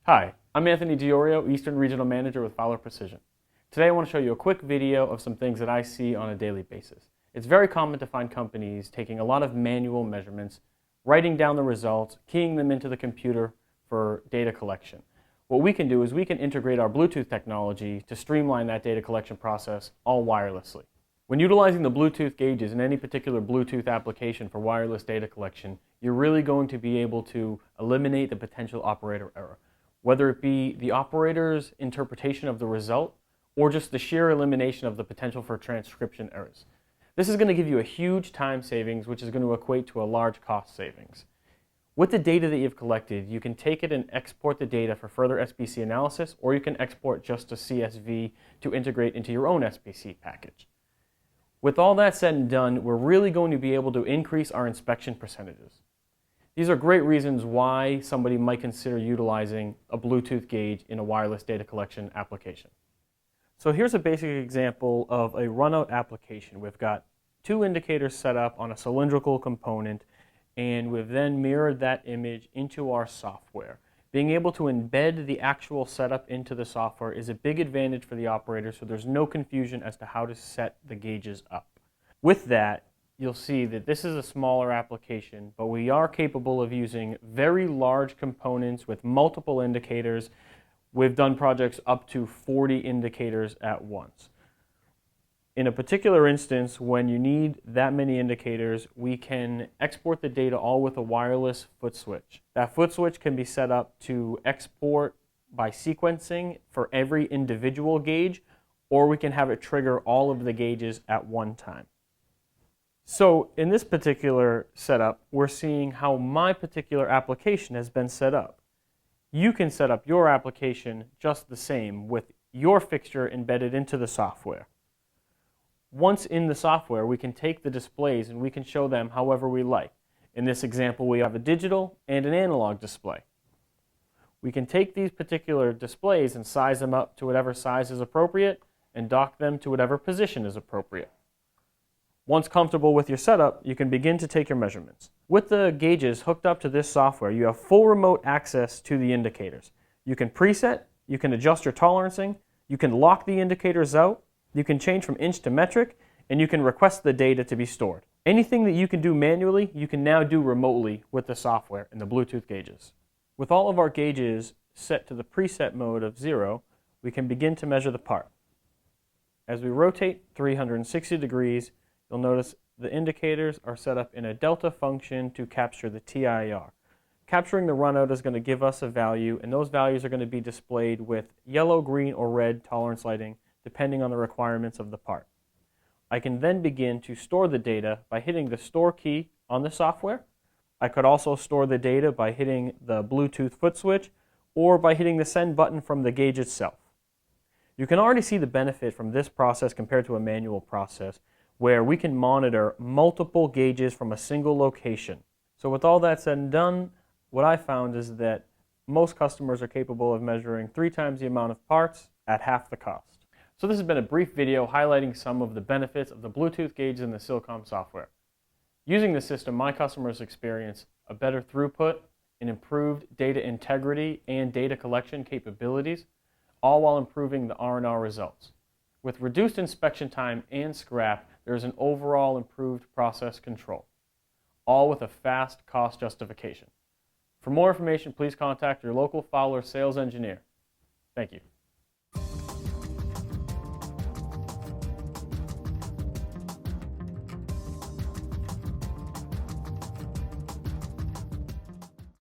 Hi, I'm Anthony Diorio, Eastern Regional Manager with Fowler Precision. Today I want to show you a quick video of some things that I see on a daily basis. It's very common to find companies taking a lot of manual measurements, writing down the results, keying them into the computer for data collection. What we can do is we can integrate our Bluetooth technology to streamline that data collection process all wirelessly. When utilizing the Bluetooth gauges in any particular Bluetooth application for wireless data collection, you're really going to be able to eliminate the potential operator error, whether it be the operator's interpretation of the result or just the sheer elimination of the potential for transcription errors. This is going to give you a huge time savings, which is going to equate to a large cost savings. With the data that you've collected, you can take it and export the data for further SBC analysis, or you can export just a CSV to integrate into your own SBC package. With all that said and done, we're really going to be able to increase our inspection percentages. These are great reasons why somebody might consider utilizing a Bluetooth gauge in a wireless data collection application. So here's a basic example of a runout application. We've got two indicators set up on a cylindrical component, and we've then mirrored that image into our software. Being able to embed the actual setup into the software is a big advantage for the operator, so there's no confusion as to how to set the gauges up. With that, you'll see that this is a smaller application, but we are capable of using very large components with multiple indicators. We've done projects up to 40 indicators at once. In a particular instance, when you need that many indicators, we can export the data all with a wireless foot switch. That foot switch can be set up to export by sequencing for every individual gauge, or we can have it trigger all of the gauges at one time. So in this particular setup, we're seeing how my particular application has been set up. You can set up your application just the same with your fixture embedded into the software. Once in the software, we can take the displays and we can show them however we like. In this example, we have a digital and an analog display. We can take these particular displays and size them up to whatever size is appropriate and dock them to whatever position is appropriate. Once comfortable with your setup, you can begin to take your measurements. With the gauges hooked up to this software, you have full remote access to the indicators. You can preset, you can adjust your tolerancing, you can lock the indicators out, you can change from inch to metric, and you can request the data to be stored. Anything that you can do manually, you can now do remotely with the software and the Bluetooth gauges. With all of our gauges set to the preset mode of 0, we can begin to measure the part. As we rotate 360 degrees, you'll notice the indicators are set up in a delta function to capture the TIR. Capturing the runout is going to give us a value, and those values are going to be displayed with yellow, green, or red tolerance lighting, depending on the requirements of the part. I can then begin to store the data by hitting the store key on the software. I could also store the data by hitting the Bluetooth foot switch or by hitting the send button from the gauge itself. You can already see the benefit from this process compared to a manual process where we can monitor multiple gauges from a single location. So with all that said and done, what I found is that most customers are capable of measuring 3 times the amount of parts at half the cost. So this has been a brief video highlighting some of the benefits of the Bluetooth gauges in the Silcom software. Using the system, my customers experience a better throughput, an improved data integrity and data collection capabilities, all while improving the R&R results. With reduced inspection time and scrap, there is an overall improved process control, all with a fast cost justification. For more information, please contact your local Fowler sales engineer. Thank you.